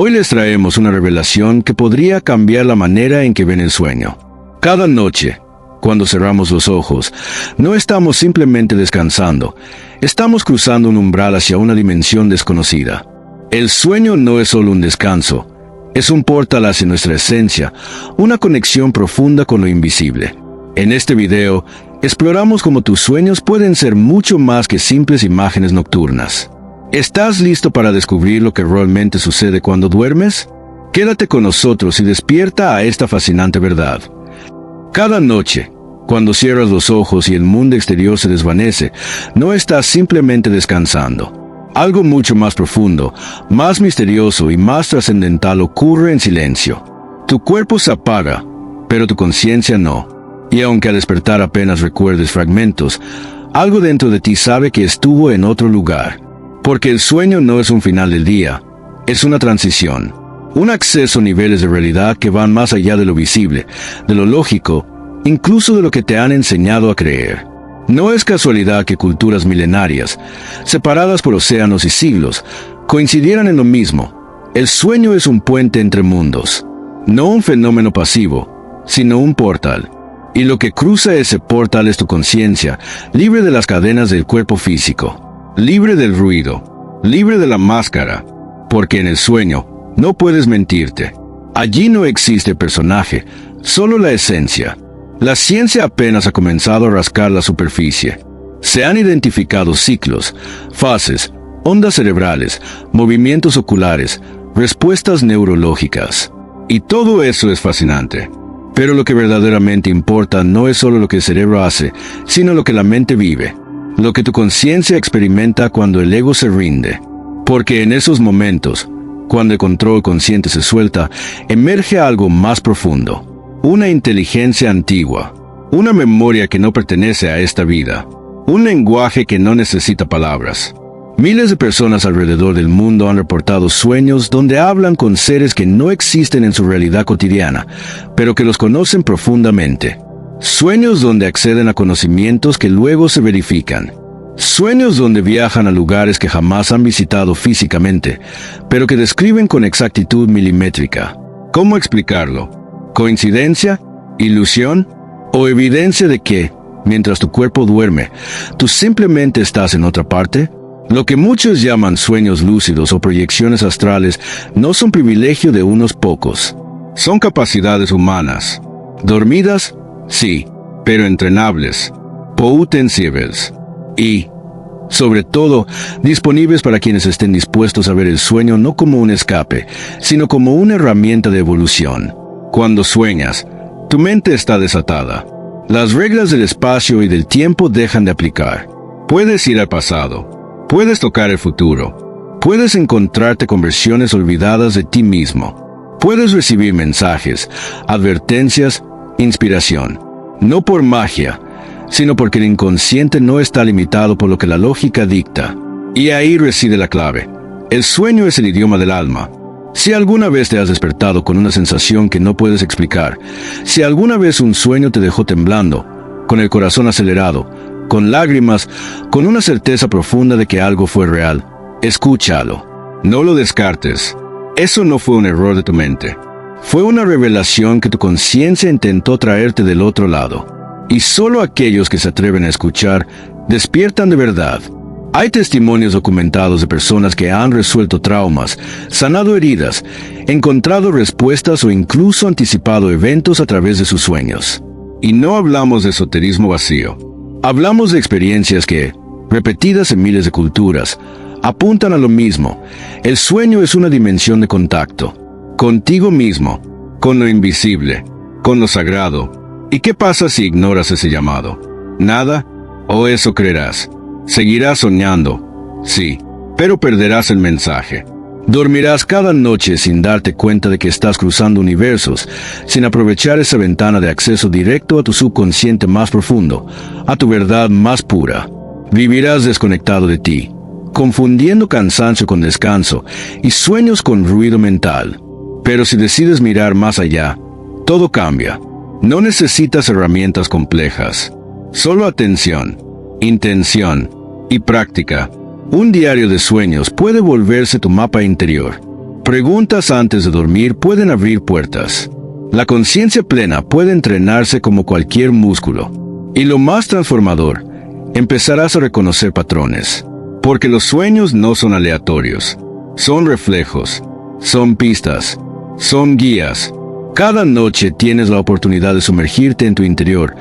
Hoy les traemos una revelación que podría cambiar la manera en que ven el sueño. Cada noche, cuando cerramos los ojos, no estamos simplemente descansando, estamos cruzando un umbral hacia una dimensión desconocida. El sueño no es solo un descanso, es un portal hacia nuestra esencia, una conexión profunda con lo invisible. En este video, exploramos cómo tus sueños pueden ser mucho más que simples imágenes nocturnas. ¿Estás listo para descubrir lo que realmente sucede cuando duermes? Quédate con nosotros y despierta a esta fascinante verdad. Cada noche, cuando cierras los ojos y el mundo exterior se desvanece, no estás simplemente descansando. Algo mucho más profundo, más misterioso y más trascendental ocurre en silencio. Tu cuerpo se apaga, pero tu conciencia no. Y aunque al despertar apenas recuerdes fragmentos, algo dentro de ti sabe que estuvo en otro lugar. Porque el sueño no es un final del día, es una transición. Un acceso a niveles de realidad que van más allá de lo visible, de lo lógico, incluso de lo que te han enseñado a creer. No es casualidad que culturas milenarias, separadas por océanos y siglos, coincidieran en lo mismo. El sueño es un puente entre mundos, no un fenómeno pasivo, sino un portal. Y lo que cruza ese portal es tu conciencia, libre de las cadenas del cuerpo físico. Libre del ruido, libre de la máscara, porque en el sueño no puedes mentirte. Allí no existe personaje, solo la esencia. La ciencia apenas ha comenzado a rascar la superficie. Se han identificado ciclos, fases, ondas cerebrales, movimientos oculares, respuestas neurológicas. Y todo eso es fascinante. Pero lo que verdaderamente importa no es solo lo que el cerebro hace, sino lo que la mente vive. Lo que tu conciencia experimenta cuando el ego se rinde. Porque en esos momentos, cuando el control consciente se suelta, emerge algo más profundo. Una inteligencia antigua. Una memoria que no pertenece a esta vida. Un lenguaje que no necesita palabras. Miles de personas alrededor del mundo han reportado sueños donde hablan con seres que no existen en su realidad cotidiana, pero que los conocen profundamente. Sueños donde acceden a conocimientos que luego se verifican. Sueños donde viajan a lugares que jamás han visitado físicamente, pero que describen con exactitud milimétrica. ¿Cómo explicarlo? ¿Coincidencia? ¿Ilusión? ¿O evidencia de que, mientras tu cuerpo duerme, tú simplemente estás en otra parte? Lo que muchos llaman sueños lúcidos o proyecciones astrales no son privilegio de unos pocos. Son capacidades humanas. Dormidas, sí, pero entrenables, potenciables y, sobre todo, disponibles para quienes estén dispuestos a ver el sueño no como un escape, sino como una herramienta de evolución. Cuando sueñas, tu mente está desatada. Las reglas del espacio y del tiempo dejan de aplicar. Puedes ir al pasado, puedes tocar el futuro, puedes encontrarte con versiones olvidadas de ti mismo, puedes recibir mensajes, advertencias, inspiración, no por magia, sino porque el inconsciente no está limitado por lo que la lógica dicta. Y ahí reside la clave. El sueño es el idioma del alma. Si alguna vez te has despertado con una sensación que no puedes explicar, si alguna vez un sueño te dejó temblando, con el corazón acelerado, con lágrimas, con una certeza profunda de que algo fue real, escúchalo. No lo descartes. Eso no fue un error de tu mente. Fue una revelación que tu conciencia intentó traerte del otro lado. Y solo aquellos que se atreven a escuchar despiertan de verdad. Hay testimonios documentados de personas que han resuelto traumas, sanado heridas, encontrado respuestas o incluso anticipado eventos a través de sus sueños. Y no hablamos de esoterismo vacío. Hablamos de experiencias que, repetidas en miles de culturas, apuntan a lo mismo. El sueño es una dimensión de contacto. Contigo mismo, con lo invisible, con lo sagrado. ¿Y qué pasa si ignoras ese llamado? ¿Nada? ¿O eso creerás? Seguirás soñando, sí, pero perderás el mensaje. Dormirás cada noche sin darte cuenta de que estás cruzando universos, sin aprovechar esa ventana de acceso directo a tu subconsciente más profundo, a tu verdad más pura. Vivirás desconectado de ti, confundiendo cansancio con descanso y sueños con ruido mental. Pero si decides mirar más allá, todo cambia. No necesitas herramientas complejas, solo atención, intención y práctica. Un diario de sueños puede volverse tu mapa interior. Preguntas antes de dormir pueden abrir puertas. La conciencia plena puede entrenarse como cualquier músculo. Y lo más transformador, empezarás a reconocer patrones. Porque los sueños no son aleatorios. Son reflejos. Son pistas. Son guías. Cada noche tienes la oportunidad de sumergirte en tu interior,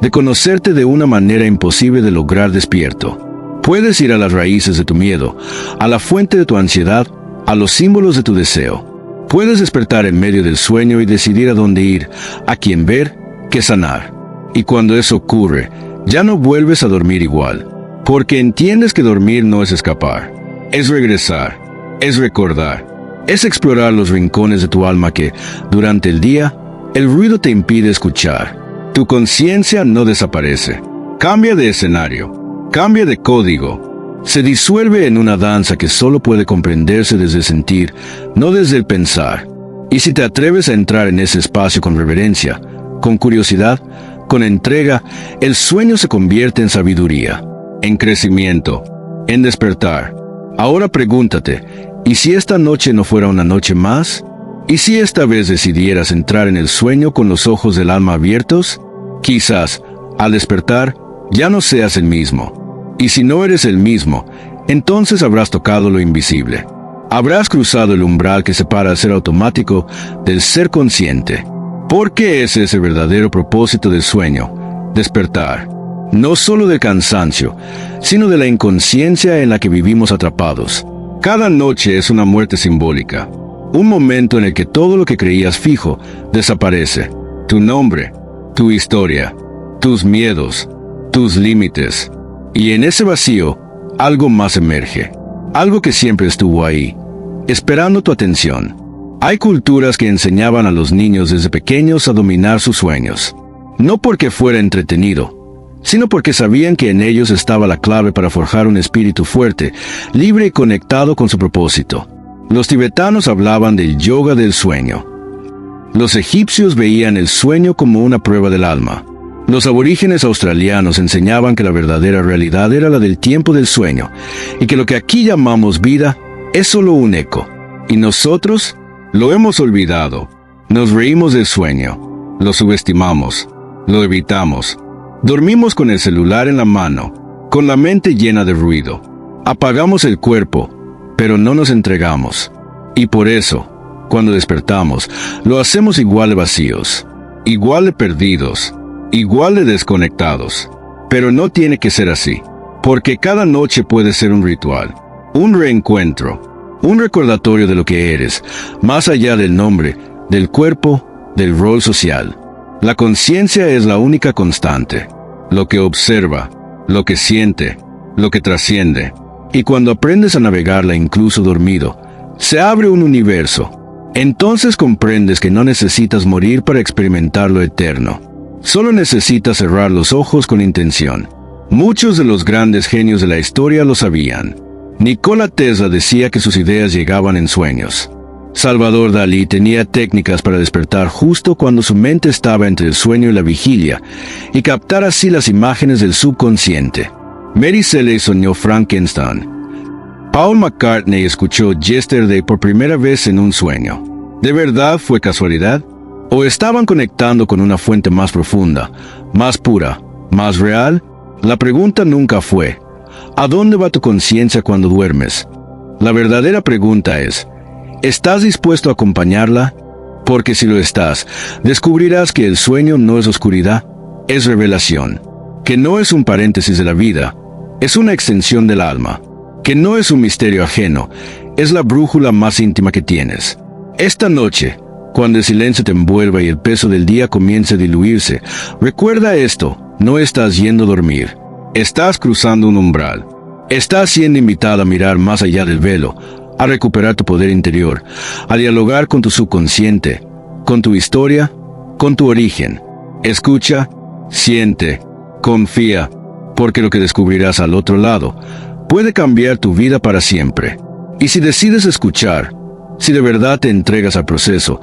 de conocerte de una manera imposible de lograr despierto. Puedes ir a las raíces de tu miedo, a la fuente de tu ansiedad, a los símbolos de tu deseo. Puedes despertar en medio del sueño y decidir a dónde ir, a quién ver, qué sanar. Y cuando eso ocurre, ya no vuelves a dormir igual, porque entiendes que dormir no es escapar, es regresar, es recordar, es explorar los rincones de tu alma que, durante el día, el ruido te impide escuchar. Tu conciencia no desaparece, cambia de escenario, cambia de código. Se disuelve en una danza que solo puede comprenderse desde el sentir, no desde el pensar. Y si te atreves a entrar en ese espacio con reverencia, con curiosidad, con entrega, el sueño se convierte en sabiduría, en crecimiento, en despertar. Ahora pregúntate, ¿y si esta noche no fuera una noche más? ¿Y si esta vez decidieras entrar en el sueño con los ojos del alma abiertos? Quizás, al despertar, ya no seas el mismo. Y si no eres el mismo, entonces habrás tocado lo invisible. Habrás cruzado el umbral que separa el ser automático del ser consciente. Porque ese es el verdadero propósito del sueño, despertar. No solo del cansancio, sino de la inconsciencia en la que vivimos atrapados. Cada noche es una muerte simbólica. Un momento en el que todo lo que creías fijo desaparece. Tu nombre, tu historia, tus miedos, tus límites. Y en ese vacío, algo más emerge. Algo que siempre estuvo ahí, esperando tu atención. Hay culturas que enseñaban a los niños desde pequeños a dominar sus sueños. No porque fuera entretenido, sino porque sabían que en ellos estaba la clave para forjar un espíritu fuerte, libre y conectado con su propósito. Los tibetanos hablaban del yoga del sueño. Los egipcios veían el sueño como una prueba del alma. Los aborígenes australianos enseñaban que la verdadera realidad era la del tiempo del sueño, y que lo que aquí llamamos vida es solo un eco. Y nosotros lo hemos olvidado. Nos reímos del sueño, lo subestimamos, lo evitamos. Dormimos con el celular en la mano, con la mente llena de ruido. Apagamos el cuerpo, pero no nos entregamos. Y por eso, cuando despertamos, lo hacemos igual de vacíos, igual de perdidos, igual de desconectados. Pero no tiene que ser así, porque cada noche puede ser un ritual, un reencuentro, un recordatorio de lo que eres, más allá del nombre, del cuerpo, del rol social. La conciencia es la única constante, lo que observa, lo que siente, lo que trasciende. Y cuando aprendes a navegarla incluso dormido, se abre un universo. Entonces comprendes que no necesitas morir para experimentar lo eterno. Solo necesitas cerrar los ojos con intención. Muchos de los grandes genios de la historia lo sabían. Nikola Tesla decía que sus ideas llegaban en sueños. Salvador Dalí tenía técnicas para despertar justo cuando su mente estaba entre el sueño y la vigilia, y captar así las imágenes del subconsciente. Mary Shelley soñó Frankenstein. Paul McCartney escuchó Yesterday por primera vez en un sueño. ¿De verdad fue casualidad? ¿O estaban conectando con una fuente más profunda, más pura, más real? La pregunta nunca fue, ¿a dónde va tu conciencia cuando duermes? La verdadera pregunta es, ¿estás dispuesto a acompañarla? Porque si lo estás, descubrirás que el sueño no es oscuridad, es revelación. Que no es un paréntesis de la vida, es una extensión del alma. Que no es un misterio ajeno, es la brújula más íntima que tienes. Esta noche, cuando el silencio te envuelva y el peso del día comience a diluirse, recuerda esto, no estás yendo a dormir. Estás cruzando un umbral. Estás siendo invitada a mirar más allá del velo, a recuperar tu poder interior, a dialogar con tu subconsciente, con tu historia, con tu origen. Escucha, siente, confía, porque lo que descubrirás al otro lado puede cambiar tu vida para siempre. Y si decides escuchar, si de verdad te entregas al proceso,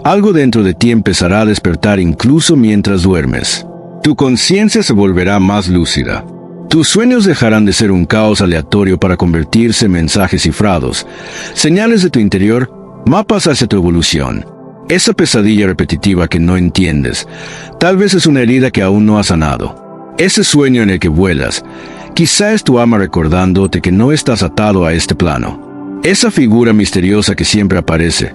algo dentro de ti empezará a despertar incluso mientras duermes. Tu conciencia se volverá más lúcida. Tus sueños dejarán de ser un caos aleatorio para convertirse en mensajes cifrados, señales de tu interior Mapas hacia tu evolución. Esa pesadilla repetitiva que no entiendes, tal vez es una herida que aún no has sanado. Ese sueño en el que vuelas, quizá es tu alma recordándote que no estás atado a este plano. Esa figura misteriosa que siempre aparece,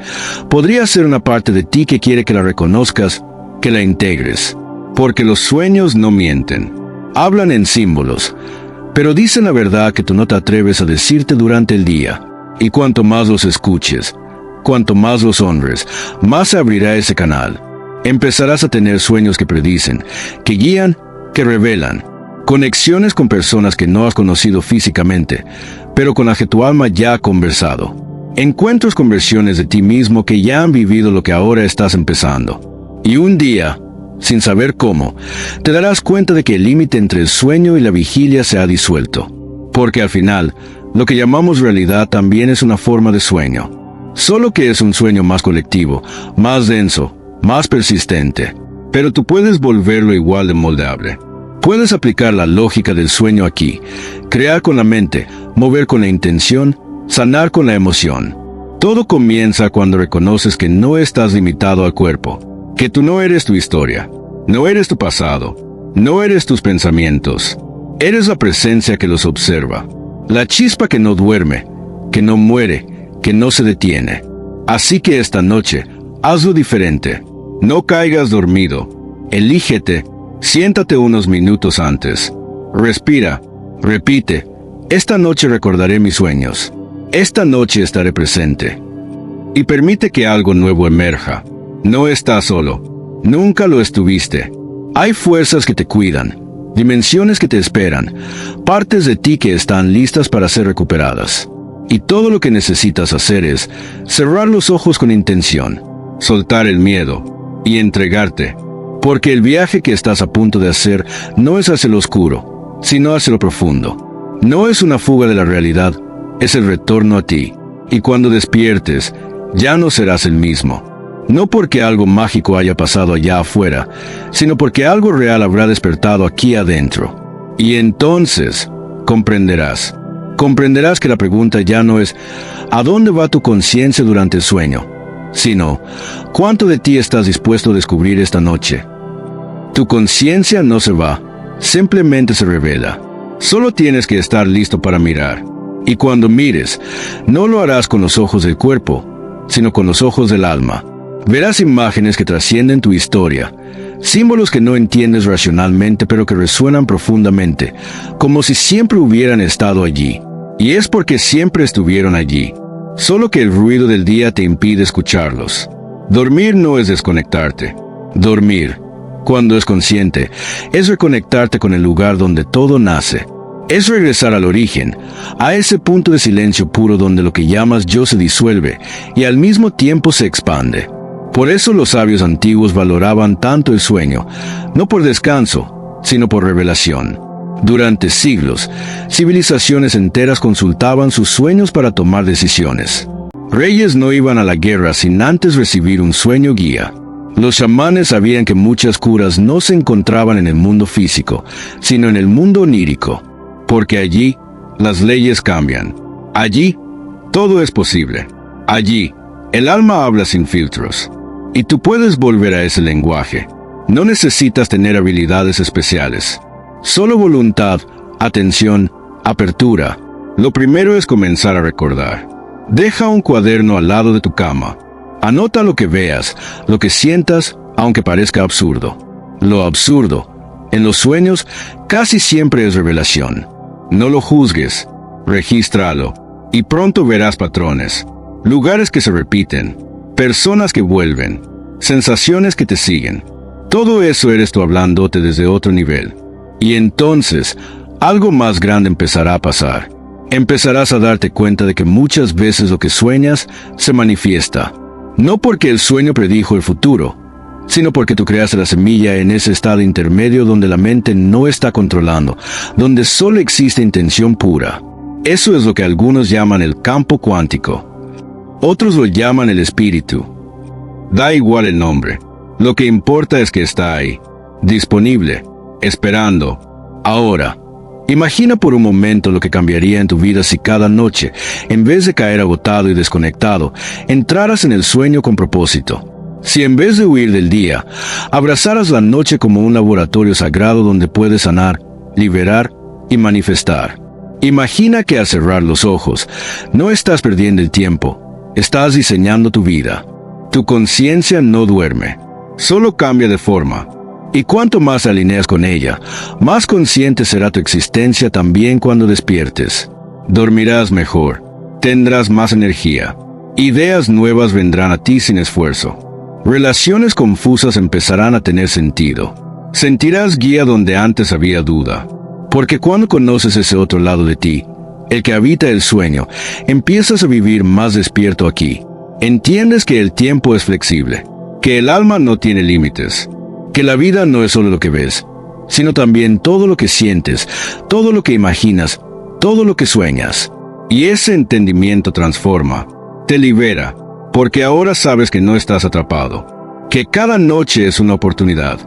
podría ser una parte de ti que quiere que la reconozcas, que la integres. Porque los sueños no mienten. Hablan en símbolos, pero dicen la verdad que tú no te atreves a decirte durante el día. Y cuanto más los escuches, cuanto más los honres, más se abrirá ese canal. Empezarás a tener sueños que predicen, que guían, que revelan. Conexiones con personas que no has conocido físicamente, pero con las que tu alma ya ha conversado. Encuentros con versiones de ti mismo que ya han vivido lo que ahora estás empezando. Y un día, sin saber cómo, te darás cuenta de que el límite entre el sueño y la vigilia se ha disuelto. Porque al final, lo que llamamos realidad también es una forma de sueño. Solo que es un sueño más colectivo, más denso, más persistente. Pero tú puedes volverlo igual de moldeable. Puedes aplicar la lógica del sueño aquí, crear con la mente, mover con la intención, sanar con la emoción. Todo comienza cuando reconoces que no estás limitado al cuerpo, que tú no eres tu historia, no eres tu pasado, no eres tus pensamientos. Eres la presencia que los observa, la chispa que no duerme, que no muere, que no se detiene. Así que esta noche, hazlo diferente. No caigas dormido. Elígete. Siéntate unos minutos antes. Respira. Repite. Esta noche recordaré mis sueños. Esta noche estaré presente. Y permite que algo nuevo emerja. No estás solo. Nunca lo estuviste. Hay fuerzas que te cuidan, dimensiones que te esperan, partes de ti que están listas para ser recuperadas. Y todo lo que necesitas hacer es cerrar los ojos con intención, soltar el miedo y entregarte. Porque el viaje que estás a punto de hacer no es hacia lo oscuro, sino hacia lo profundo. No es una fuga de la realidad, es el retorno a ti. Y cuando despiertes, ya no serás el mismo. No porque algo mágico haya pasado allá afuera, sino porque algo real habrá despertado aquí adentro. Y entonces comprenderás. Comprenderás que la pregunta ya no es ¿a dónde va tu conciencia durante el sueño?, sino ¿cuánto de ti estás dispuesto a descubrir esta noche? Tu conciencia no se va, simplemente se revela. Solo tienes que estar listo para mirar. Y cuando mires, no lo harás con los ojos del cuerpo, sino con los ojos del alma. Verás imágenes que trascienden tu historia, símbolos que no entiendes racionalmente pero que resuenan profundamente, como si siempre hubieran estado allí. Y es porque siempre estuvieron allí, solo que el ruido del día te impide escucharlos. Dormir no es desconectarte. Dormir, cuando es consciente, es reconectarte con el lugar donde todo nace. Es regresar al origen, a ese punto de silencio puro donde lo que llamas yo se disuelve y al mismo tiempo se expande. Por eso los sabios antiguos valoraban tanto el sueño, no por descanso, sino por revelación. Durante siglos, civilizaciones enteras consultaban sus sueños para tomar decisiones. Reyes no iban a la guerra sin antes recibir un sueño guía. Los chamanes sabían que muchas curas no se encontraban en el mundo físico, sino en el mundo onírico, porque allí las leyes cambian. Allí todo es posible. Allí el alma habla sin filtros. Y tú puedes volver a ese lenguaje. No necesitas tener habilidades especiales. Solo voluntad, atención, apertura. Lo primero es comenzar a recordar. Deja un cuaderno al lado de tu cama. Anota lo que veas, lo que sientas, aunque parezca absurdo. Lo absurdo, en los sueños, casi siempre es revelación. No lo juzgues, regístralo, y pronto verás patrones. Lugares que se repiten. Personas que vuelven, sensaciones que te siguen. Todo eso eres tú hablándote desde otro nivel. Y entonces, algo más grande empezará a pasar. Empezarás a darte cuenta de que muchas veces lo que sueñas se manifiesta. No porque el sueño predijo el futuro, sino porque tú creaste la semilla en ese estado intermedio donde la mente no está controlando, donde solo existe intención pura. Eso es lo que algunos llaman el campo cuántico. Otros lo llaman el espíritu. Da igual el nombre. Lo que importa es que está ahí, disponible, esperando, ahora. Imagina por un momento lo que cambiaría en tu vida si cada noche, en vez de caer agotado y desconectado, entraras en el sueño con propósito. Si en vez de huir del día, abrazaras la noche como un laboratorio sagrado donde puedes sanar, liberar y manifestar. Imagina que al cerrar los ojos, no estás perdiendo el tiempo, estás diseñando tu vida. Tu conciencia no duerme, solo cambia de forma. Y cuanto más te alineas con ella, más consciente será tu existencia también cuando despiertes. Dormirás mejor, tendrás más energía, ideas nuevas vendrán a ti sin esfuerzo. Relaciones confusas empezarán a tener sentido. Sentirás guía donde antes había duda. Porque cuando conoces ese otro lado de ti, el que habita el sueño, empiezas a vivir más despierto aquí. Entiendes que el tiempo es flexible, que el alma no tiene límites, que la vida no es solo lo que ves, sino también todo lo que sientes, todo lo que imaginas, todo lo que sueñas. Y ese entendimiento transforma, te libera, porque ahora sabes que no estás atrapado, que cada noche es una oportunidad,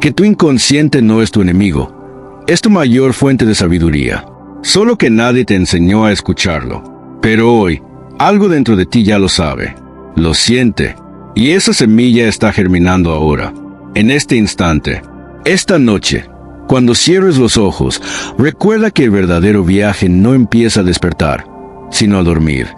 que tu inconsciente no es tu enemigo, es tu mayor fuente de sabiduría, solo que nadie te enseñó a escucharlo. Pero hoy, algo dentro de ti ya lo sabe, lo siente, y esa semilla está germinando ahora. En este instante, esta noche, cuando cierres los ojos, recuerda que el verdadero viaje no empieza a despertar, sino a dormir,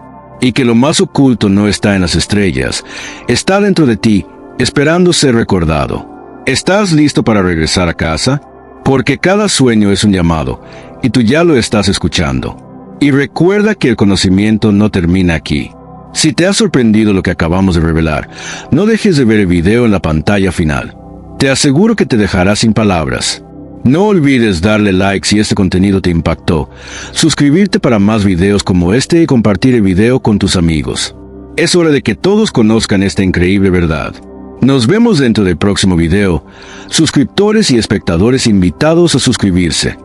y que lo más oculto no está en las estrellas, está dentro de ti, esperando ser recordado. ¿Estás listo para regresar a casa? Porque cada sueño es un llamado, y tú ya lo estás escuchando. Y recuerda que el conocimiento no termina aquí. Si te ha sorprendido lo que acabamos de revelar, no dejes de ver el video en la pantalla final. Te aseguro que te dejará sin palabras. No olvides darle like si este contenido te impactó, suscribirte para más videos como este y compartir el video con tus amigos. Es hora de que todos conozcan esta increíble verdad. Nos vemos dentro del próximo video. Suscriptores y espectadores invitados a suscribirse.